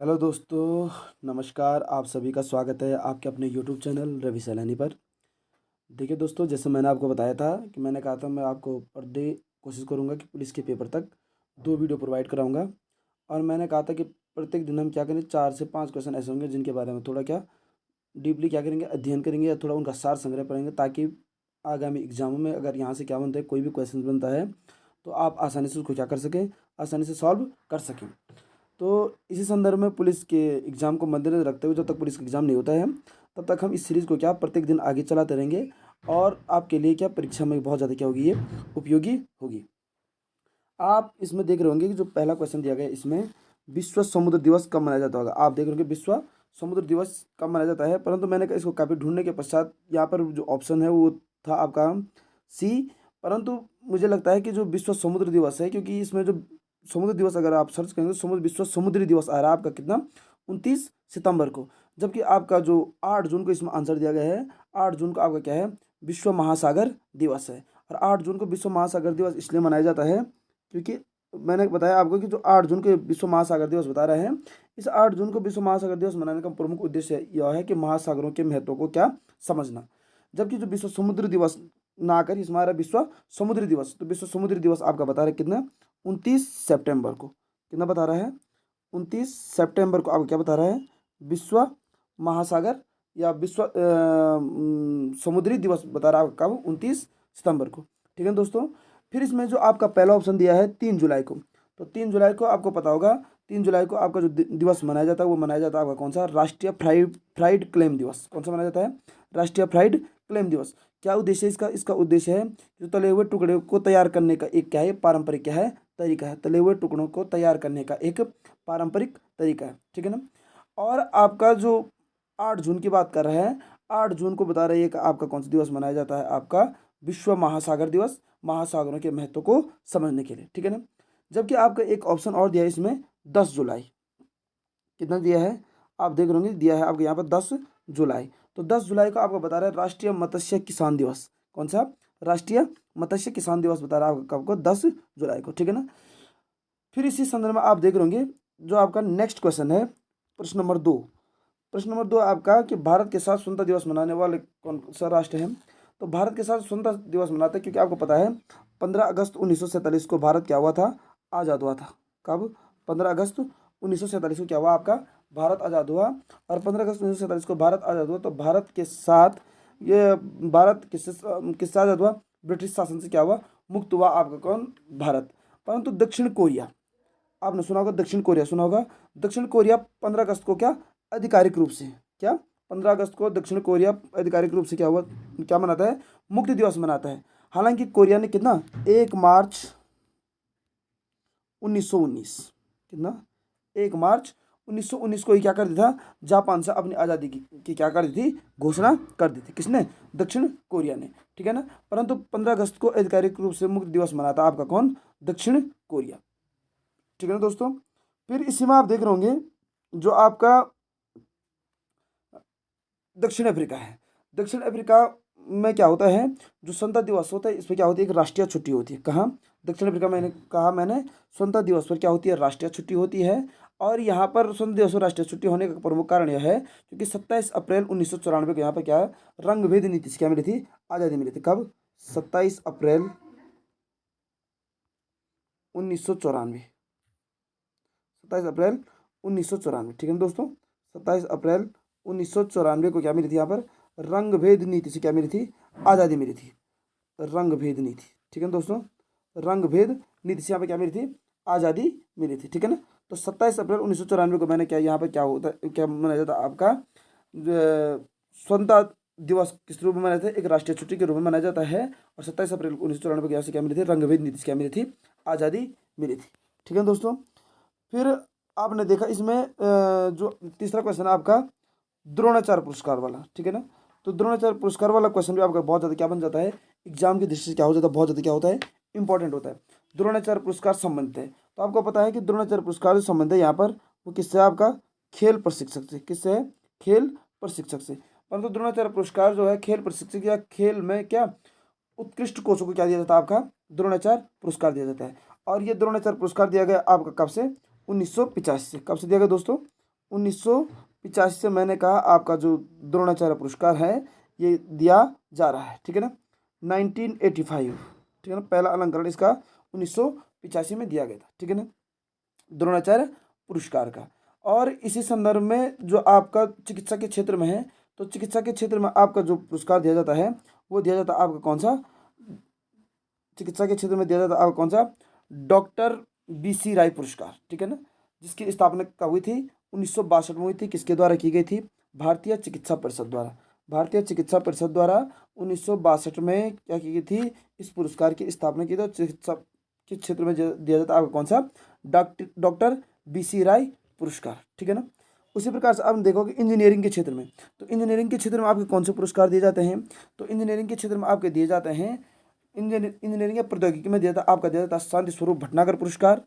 Hello दोस्तों, नमस्कार। आप सभी का स्वागत है आपके अपने यूट्यूब चैनल रवि सैलानी पर। देखिए दोस्तों, जैसे मैंने आपको बताया था कि मैंने कहा था मैं आपको पर डे कोशिश करूंगा कि पुलिस के पेपर तक 2 वीडियो प्रोवाइड कराऊंगा। और मैंने कहा था कि प्रत्येक दिन हम क्या करें, 4 से 5 क्वेश्चन ऐसे होंगे जिनके बारे में थोड़ा क्या डीपली क्या करेंगे, अध्ययन करेंगे या थोड़ा उनका सार संग्रह पढ़ेंगे, ताकि आगामी एग्जामों में अगर यहाँ से क्या बनता है, कोई भी क्वेश्चन बनता है तो आप आसानी से उसको क्या कर सकें, आसानी से सॉल्व कर सकें। तो इसी संदर्भ में पुलिस के एग्ज़ाम को मद्देनज़र रखते हुए, जब तक पुलिस का एग्ज़ाम नहीं होता है तब तक हम इस सीरीज़ को क्या प्रत्येक दिन आगे चलाते रहेंगे। और आपके लिए क्या परीक्षा में बहुत ज़्यादा क्या होगी, ये उपयोगी होगी। आप इसमें देख रहे होंगे कि जो पहला क्वेश्चन दिया गया है, इसमें विश्व समुद्र दिवस कब मनाया जाता होगा। आप देख रहे होंगे विश्व समुद्र दिवस कब मनाया जाता है, परंतु मैंने इसको काफ़ी ढूंढने के पश्चात यहाँ पर जो ऑप्शन है वो था आपका सी। परंतु मुझे लगता है कि जो विश्व समुद्र दिवस है, क्योंकि इसमें जो समुद्र दिवस अगर आप सर्च करेंगे तो समुद्र विश्व समुद्री दिवस आ रहा है आपका कितना, 29 सितंबर को। जबकि आपका जो 8 जून को इसमें आंसर दिया गया है, 8 जून को आपका क्या है, विश्व महासागर दिवस है। और 8 जून को विश्व महासागर दिवस इसलिए मनाया जाता है क्योंकि मैंने बताया आपको कि जो 8 जून को विश्व महासागर दिवस बता रहे हैं, इस 8 जून को विश्व महासागर दिवस मनाने का प्रमुख उद्देश्य यह है कि महासागरों के महत्व को क्या समझना। जबकि जो विश्व समुद्र दिवस ना कर इसमें आ रहा है विश्व समुद्री दिवस, तो विश्व समुद्री दिवस आपका बता रहा है कितना, 29 सितंबर को। कितना बता रहा है, 29 सितंबर को आपको क्या बता रहा है, विश्व महासागर या विश्व समुद्री दिवस बता रहा है कब, 29 सितंबर को। ठीक है दोस्तों। फिर इसमें जो आपका पहला ऑप्शन दिया है 3 जुलाई को, तो 3 जुलाई को आपको पता होगा, 3 जुलाई को आपका जो दिवस मनाया जाता है वो मनाया जाता है आपका कौन सा, राष्ट्रीय फ्राइड फ्राइड क्लेम दिवस। कौन सा मनाया जाता है, राष्ट्रीय फ्राइड क्लेम दिवस। क्या उद्देश्य है इसका, इसका उद्देश्य है जो तले हुए टुकड़े को तैयार करने का एक क्या है, पारंपरिक क्या है, तरीका है। तले हुए टुकड़ों को तैयार करने का एक पारंपरिक तरीका है। ठीक है ना। और आपका जो 8 जून की बात कर रहे हैं, 8 जून को बता रही है कि आपका कौन सा दिवस मनाया जाता है, आपका विश्व महासागर दिवस, महासागरों के महत्व को समझने के लिए। ठीक है ना। जबकि आपका एक ऑप्शन और दिया है इसमें 10 जुलाई। कितना दिया है, आप देख रहे होंगे दिया है आपको यहाँ पर 10 जुलाई। तो 10 जुलाई को आपको बता रहा है राष्ट्रीय मत्स्य किसान दिवस। कौन सा, राष्ट्रीय मत्स्य किसान दिवस बता रहा है आपको 10 जुलाई को। ठीक है ना। फिर इसी संदर्भ में आप देख रहे होंगे जो आपका नेक्स्ट क्वेश्चन है, प्रश्न नंबर 2। प्रश्न नंबर 2 आपका कि भारत के साथ स्वतंत्रता दिवस मनाने वाले कौन सा राष्ट्र है। तो भारत के साथ स्वतंत्रता दिवस मनाते हैं क्योंकि आपको पता है 15 अगस्त 1947 को भारत क्या हुआ था, आज़ाद हुआ था। कब, 15 अगस्त 1947 को क्या हुआ आपका, भारत आज़ाद हुआ। और 15 अगस्त 1947 को भारत आज़ाद हुआ, तो भारत के साथ ये भारत किससे आज़ाद हुआ, ब्रिटिश शासन से क्या हुआ, मुक्त हुआ आपका कौन, भारत। परंतु दक्षिण कोरिया, आपने सुना होगा दक्षिण कोरिया, सुना होगा। दक्षिण कोरिया 15 अगस्त को क्या, आधिकारिक रूप से क्या, 15 अगस्त को दक्षिण कोरिया आधिकारिक रूप से क्या हुआ, क्या मनाता है, मुक्ति दिवस मनाता है। हालांकि कोरिया ने कितना, 1 मार्च 1919, कितना, 1 मार्च 1919 को ही क्या कर दिया था, जापान से अपनी आज़ादी की क्या कर दी थी, घोषणा कर दी थी। किसने, दक्षिण कोरिया ने। ठीक है ना। परंतु 15 अगस्त को आधिकारिक रूप से मुक्ति दिवस मनाता है आपका कौन, दक्षिण कोरिया। ठीक है ना दोस्तों। फिर इसी में आप देख रहे होंगे जो आपका दक्षिण अफ्रीका है। दक्षिण अफ्रीका में क्या होता है, जो स्वतंत्रता दिवस होता है इसमें क्या होती है, एक राष्ट्रीय छुट्टी होती है। कहाँ, दक्षिण अफ्रीका में, मैंने कहा मैंने स्वतंत्रता दिवस पर क्या होती है, राष्ट्रीय छुट्टी होती है। और यहाँ पर स्वतंत्रता दिवस पर राष्ट्रीय छुट्टी होने का प्रमुख कारण यह है क्योंकि 27 अप्रैल 1994 को यहाँ पर क्या है, रंगभेद नीति से क्या मिली थी, आज़ादी मिली थी। कब, 27 अप्रैल 1994, 27 अप्रैल 1994। ठीक है ना दोस्तों। 27 अप्रैल 1994 को क्या मिली थी यहाँ पर, रंगभेद नीति से क्या मिली थी, आज़ादी मिली थी, रंगभेद नीति। ठीक है ना दोस्तों, रंगभेद नीति से यहाँ पर क्या मिली थी, आज़ादी मिली थी। ठीक है ना। तो 27 अप्रैल 1994 को मैंने क्या, यहाँ पर क्या होता है, क्या मनाया जाता है आपका स्वतंत्रता दिवस किस रूप में मनाया जाता है, एक राष्ट्रीय छुट्टी के रूप में मनाया जाता है। और 27 अप्रैल 1994 को यहाँ से क्या मिली थी, रंगभेद नीति से क्या मिली थी, आज़ादी मिली थी। ठीक है दोस्तों। फिर आपने देखा इसमें जो तीसरा क्वेश्चन है आपका द्रोणाचार्य पुरस्कार वाला। ठीक है ना। तो द्रोणाचार्य पुरस्कार वाला क्वेश्चन भी आपका बहुत ज़्यादा क्या बन जाता है, एग्जाम की दृष्टि से क्या हो जाता है, बहुत ज़्यादा क्या होता है, इंपॉर्टेंट होता है। द्रोणाचार्य पुरस्कार संबंधित है, तो आपको पता है कि द्रोणाचार्य पुरस्कार जो संबंध है यहाँ पर वो किससे, आपका खेल प्रशिक्षक से। किससे है, खेल प्रशिक्षक से। परंतु द्रोणाचार्य पुरस्कार जो है खेल प्रशिक्षक या खेल में क्या उत्कृष्ट कोचों को क्या दिया जाता है, आपका द्रोणाचार्य पुरस्कार दिया जाता है। और ये द्रोणाचार्य पुरस्कार दिया गया आपका कब से, 1985 से। कब से दिया गया दोस्तों, 1985 से मैंने कहा आपका जो द्रोणाचार्य पुरस्कार है ये दिया जा रहा है, ठीक है ना। 1985, ठीक है ना, पहला अलंकरण इसका 1985 में दिया गया था, ठीक है ना, द्रोणाचार्य पुरस्कार का। और इसी संदर्भ में जो आपका चिकित्सा के क्षेत्र में है, तो चिकित्सा के क्षेत्र में आपका जो पुरस्कार दिया जाता है वो दिया जाता है आपका कौन सा, चिकित्सा के क्षेत्र में दिया जाता है आपका कौन सा, डॉक्टर BC राय पुरस्कार, ठीक है ना, जिसकी स्थापना कब हुई थी, 1962 में हुई थी। किसके द्वारा की गई थी, भारतीय चिकित्सा परिषद द्वारा। भारतीय चिकित्सा परिषद द्वारा 1962 में क्या की गई थी, इस पुरस्कार की स्थापना की थी। चिकित्सा के क्षेत्र में दिया जाता है आपका कौन सा, डॉक्टर BC राय पुरस्कार, ठीक है ना। उसी प्रकार से आप देखोगे इंजीनियरिंग के क्षेत्र में, तो इंजीनियरिंग के क्षेत्र में आपके कौन से पुरस्कार दिए जाते हैं, तो इंजीनियरिंग के क्षेत्र में आपके दिए जाते हैं, इंजीनियरिंग या प्रौद्योगिकी में दिया जाता आपका दिया जाता है शांति स्वरूप भटनागर पुरस्कार,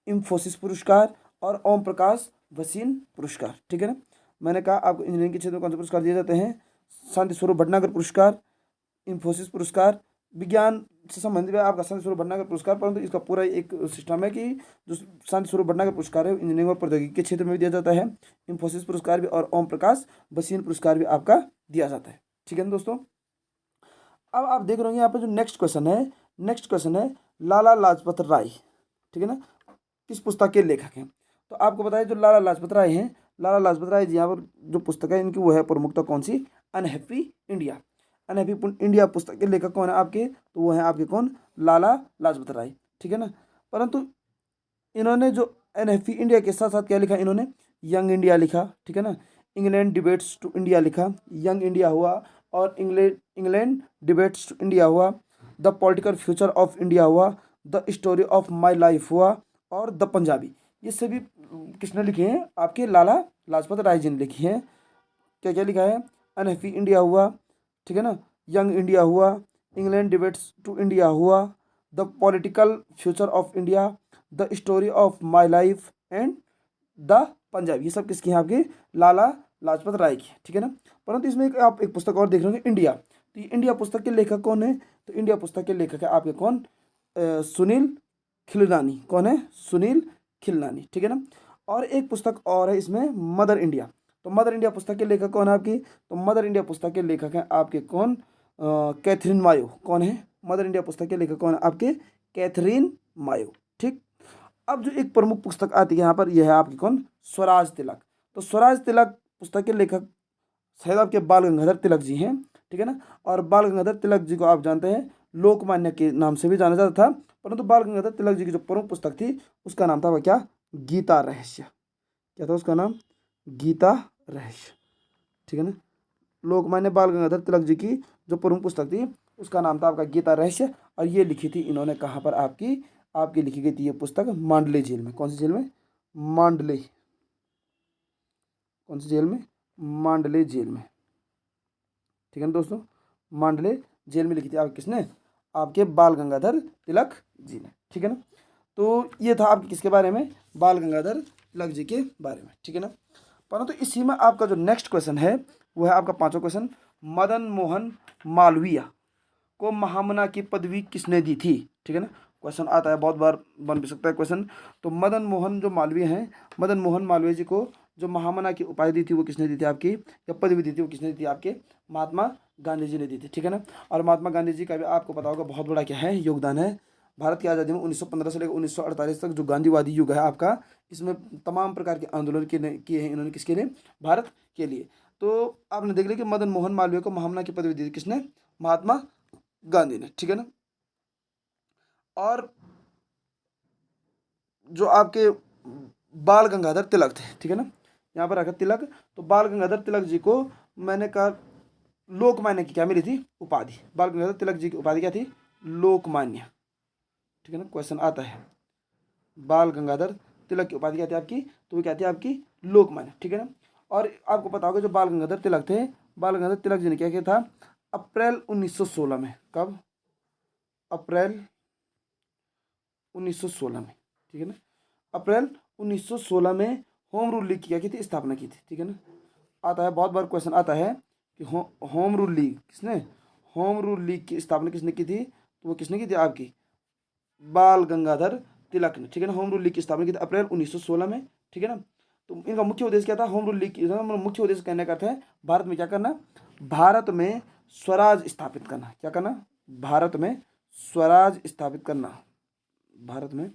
इंफोसिस पुरस्कार और ओम प्रकाश भसीन पुरस्कार, ठीक है ना। मैंने कहा आपको इंजीनियरिंग के क्षेत्र में कौन से पुरस्कार दिए जाते हैं, शांति स्वरूप भटनागर पुरस्कार, इंफोसिस पुरस्कार, विज्ञान से संबंधित है आपका शांति स्वरूप भटनागर पुरस्कार, परंतु इसका पूरा एक सिस्टम है कि जो शांति स्वरूप भटनागर पुरस्कार है इंजीनियरिंग और प्रौद्योगिकी के क्षेत्र में भी दिया जाता है, इंफोसिस पुरस्कार भी और ओम प्रकाश भसीन पुरस्कार भी आपका दिया जाता है, ठीक है ना दोस्तों। अब आप देख रहे हो यहाँ पर जो नेक्स्ट क्वेश्चन है लाला लाजपत राय, ठीक है ना, किस पुस्तक के लेखक हैं। तो आपको बताया जो लाला लाजपत राय हैं, लाला लाजपत राय जी यहाँ पर जो पुस्तक है इनकी वो है प्रमुखता कौन सी, अनहैप्पी इंडिया। अनहैप्पी इंडिया पुस्तक के लेखक कौन है आपके, तो वो हैं आपके कौन, लाला लाजपत राय, ठीक है ना। परंतु इन्होंने जो अनहैप्पी इंडिया के साथ साथ क्या लिखा, इन्होंने यंग इंडिया लिखा, ठीक है ना, इंग्लैंड डिबेट्स टू इंडिया लिखा, यंग इंडिया हुआ, और इंग्लैंड डिबेट्स टू इंडिया हुआ, the political future of India हुआ, the story of my life हुआ, और द पंजाबी। ये सभी किसने लिखे हैं, आपके लाला लाजपत राय जी ने लिखी हैं। क्या क्या लिखा है, अनहैप्पी इंडिया हुआ, ठीक है ना, यंग इंडिया हुआ, इंग्लैंड डिबेट्स टू इंडिया हुआ, the political future of India, the story of my life and the Punjab. ये सब किसकी हैं, आपके लाला लाजपत राय की, ठीक है ना। परंतु इसमें आप एक पुस्तक और देख रहे होंगे, इंडिया। तो ये इंडिया पुस्तक के लेखक कौन है, तो इंडिया पुस्तक के लेखक है आपके कौन, सुनील खिलरानी। कौन है, सुनील खिलरानी, ठीक है ना। और एक पुस्तक और है इसमें, मदर इंडिया। तो मदर इंडिया पुस्तक के लेखक कौन है आपकी, तो मदर इंडिया पुस्तक के लेखक हैं आपके कौन, कैथरीन मायो। कौन है, मदर इंडिया पुस्तक के लेखक कौन है आपके, कैथरीन मायो, ठीक। अब जो एक प्रमुख पुस्तक आती है यहाँ पर, यह है आपकी कौन, स्वराज तिलक। तो स्वराज तिलक पुस्तक के लेखक शायद आपके बाल गंगाधर तिलक जी हैं, ठीक है ना। और बाल गंगाधर तिलक जी को आप जानते हैं लोकमान्य के नाम से भी जाना जाता था, परंतु बाल गंगाधर तिलक जी की जो प्रमुख पुस्तक थी उसका नाम था वह क्या, गीता रहस्य। क्या था उसका नाम, गीता रहस्य, ठीक है ना। लोकमान्य बाल गंगाधर तिलक जी की जो प्रमुख पुस्तक थी उसका नाम था आपका गीता रहस्य, और ये लिखी थी इन्होंने कहाँ पर, आपकी लिखी गई थी ये पुस्तक मांडले जेल में। कौन सी जेल में, मांडले, कौन सी जेल में, मांडले जेल में, ठीक है ना दोस्तों, मांडले जेल में लिखी थी आप किसने, आपके बाल गंगाधर तिलक जी ने, ठीक है ना। तो ये था आपके किसके बारे में, बाल गंगाधर तिलक जी के बारे में, ठीक है ना। परंतु इसी में आपका जो नेक्स्ट क्वेश्चन है वो है आपका पांचवा क्वेश्चन, मदन मोहन मालवीय को महामना की पदवी किसने दी थी, ठीक है ना। क्वेश्चन आता है, बहुत बार बन भी सकता है क्वेश्चन। तो मदन मोहन जो मालवीय हैं, मदन मोहन मालवीय जी को जो महामना की उपाधि दी थी वो किसने दी थी आपकी, या पदवी दी थी वो किसने दी थी, आपके महात्मा गांधी जी ने दी थी, ठीक है ना। और महात्मा गांधी जी का भी आपको पता होगा बहुत बड़ा क्या है, योगदान है भारत की आज़ादी में। 1915 से लेकर 1948 तक जो गांधीवादी युग है आपका, इसमें तमाम प्रकार के आंदोलन किए हैं इन्होंने, किसके लिए, भारत के लिए। तो आपने देख लिया कि मदन मोहन मालवीय को महामना की पदवी दी थी किसने, महात्मा गांधी ने, ठीक है ना। और जो आपके बाल गंगाधर तिलक थे, ठीक है ना, यहाँ पर रखा तिलक, तो बाल गंगाधर तिलक जी को मैंने कहा लोकमान्य की क्या मिली थी उपाधि, बाल गंगाधर तिलक जी की उपाधि क्या थी, लोकमान्य, ठीक है ना। क्वेश्चन आता है बाल गंगाधर तिलक की उपाधि क्या थी आपकी, तो वो क्या थी आपकी, लोकमान्य, ठीक है ना। और आपको पता होगा जो बाल गंगाधर तिलक थे, बाल गंगाधर तिलक जी ने क्या किया था, अप्रैल 1916 में, कब, अप्रैल 1916 में, ठीक है ना, अप्रैल 1916 में होम रूल लीग की क्या की थी, स्थापना की थी, ठीक है ना। आता है बहुत बार क्वेश्चन आता है कि होम रूल लीग किसने, होम रूल लीग की स्थापना किसने की थी, तो वो किसने की थी आपकी, बाल गंगाधर तिलक ने, ठीक है ना। होम रूल लीग की स्थापना की थी अप्रैल 1916 में, ठीक है ना। तो इनका मुख्य उद्देश्य क्या था? होम रूल लीग मुख्य उद्देश्य कहने का अर्थ है भारत में क्या करना? भारत में स्वराज स्थापित करना। क्या करना? भारत में स्वराज स्थापित करना। भारत में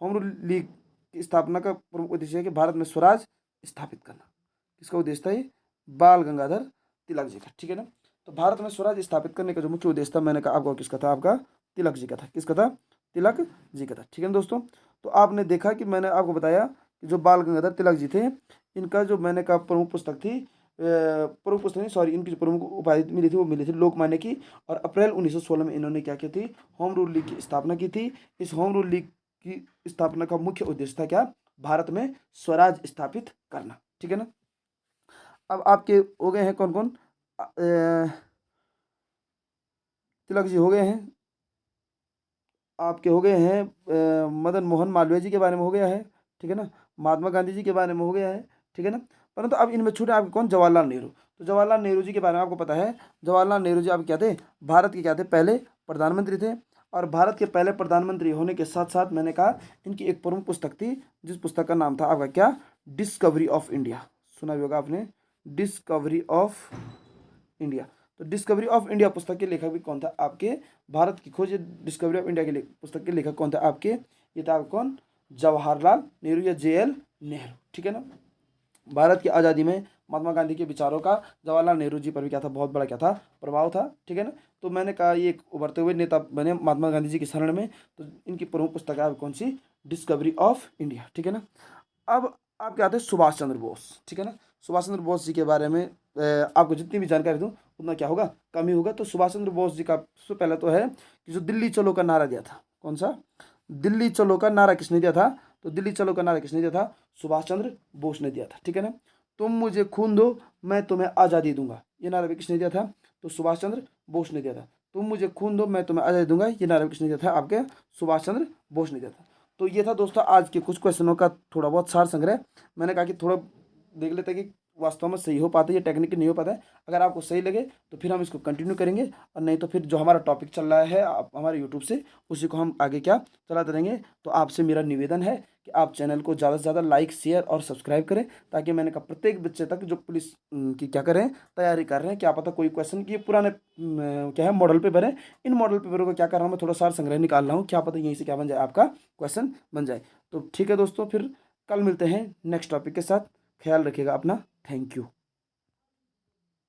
होम रूल लीग की स्थापना का प्रमुख उद्देश्य है कि भारत में स्वराज स्थापित करना। किसका उद्देश्य था ये? बाल गंगाधर तिलक जी का। ठीक है ना। तो भारत में स्वराज स्थापित करने का जो मुख्य उद्देश्य था, मैंने कहा आपको किसका था? आपका तिलक जी का था। किसका था? तिलक जी का था। ठीक है ना दोस्तों। तो आपने देखा कि मैंने आपको बताया कि जो बाल गंगाधर तिलक जी थे, इनका जो मैंने कहा प्रमुख पुस्तक थी, प्रमुख पुस्तक नहीं सॉरी, इनकी जो प्रमुख उपाधि मिली थी वो मिली थी लोकमान्य की। और अप्रैल 1916 में इन्होंने क्या की थी? होम रूल लीग की स्थापना की थी। इस होम रूल लीग की स्थापना का मुख्य उद्देश्य था क्या? भारत में स्वराज स्थापित करना। ठीक है ना। अब आपके हो गए हैं कौन कौन? तिलक जी हो गए हैं, आपके हो गए हैं मदन मोहन मालवीय जी के बारे में हो गया है। ठीक है ना। महात्मा गांधी जी के बारे में हो गया है। ठीक है ना। परंतु अब इनमें छूटे आपके कौन? जवाहरलाल नेहरू। तो जवाहरलाल नेहरू जी के बारे में आपको पता है, जवाहरलाल नेहरू जी आप क्या थे? भारत के क्या थे? पहले प्रधानमंत्री थे। और भारत के पहले प्रधानमंत्री होने के साथ साथ मैंने कहा इनकी एक प्रमुख पुस्तक थी, जिस पुस्तक का नाम था आपका क्या? Discovery of India. सुना भी होगा आपने, डिस्कवरी ऑफ इंडिया। तो डिस्कवरी ऑफ इंडिया पुस्तक के लेखक भी कौन था आपके? भारत की खोज डिस्कवरी ऑफ इंडिया के पुस्तक के लेखक कौन था आपके? ये था कौन? जवाहरलाल नेहरू या JL नेहरू। ठीक है ना। भारत की आज़ादी में महात्मा गांधी के विचारों का जवाहरलाल नेहरू जी पर भी क्या था? बहुत बड़ा क्या था? प्रभाव था। ठीक है ना। तो मैंने कहा ये एक उभरते हुए नेता बने महात्मा गांधी जी की शरण में। तो इनकी प्रमुख पुस्तक है कौन सी? Discovery of India. ठीक है ना। अब आप क्या आते हैं? सुभाष चंद्र बोस। ठीक है ना। सुभाष चंद्र बोस जी के बारे में आपको जितनी भी जानकारी दूं उतना क्या होगा? कम ही होगा। तो सुभाष चंद्र बोस जी का सबसे पहले तो है कि जो दिल्ली चलो का नारा दिया था, कौन सा? दिल्ली चलो का नारा किसने दिया था? तो दिल्ली चलो का नारा किसने दिया था? सुभाष चंद्र बोस ने दिया था। ठीक है ना। तुम मुझे खून दो मैं तुम्हें आज़ादी दूंगा, ये नारा भी किसने दिया था? तो सुभाष चंद्र बोस ने दिया था। तुम मुझे खून दो मैं तुम्हें आज़ादी दूंगा, ये नारा भी किसने दिया था? आपके सुभाष चंद्र बोस ने दिया था। तो ये था दोस्तों आज के कुछ क्वेश्चनों का थोड़ा बहुत सार संग्रह। मैंने कहा कि थोड़ा देख लेते हैं कि वास्तव में सही हो पाता है या टेक्निकली नहीं हो पाता है। अगर आपको सही लगे तो फिर हम इसको कंटिन्यू करेंगे, और नहीं तो फिर जो हमारा टॉपिक चल रहा है हमारे यूट्यूब से, उसी को हम आगे क्या चलाते रहेंगे। तो आपसे मेरा निवेदन है कि आप चैनल को ज़्यादा से ज़्यादा लाइक शेयर और सब्सक्राइब करें, ताकि मैंने कहा प्रत्येक बच्चे तक जो पुलिस की क्या करें तैयारी कर रहे हैं, क्या पता कोई क्वेश्चन की पुराने क्या है मॉडल पेपर है, इन मॉडल पेपरों को क्या कर रहा हूँ मैं थोड़ा सार संग्रह निकाल रहा हूँ, क्या पता यहीं से क्या बन जाए, आपका क्वेश्चन बन जाए। तो ठीक है दोस्तों, फिर कल मिलते हैं नेक्स्ट टॉपिक के साथ। ख्याल रखिएगा अपना। Thank you.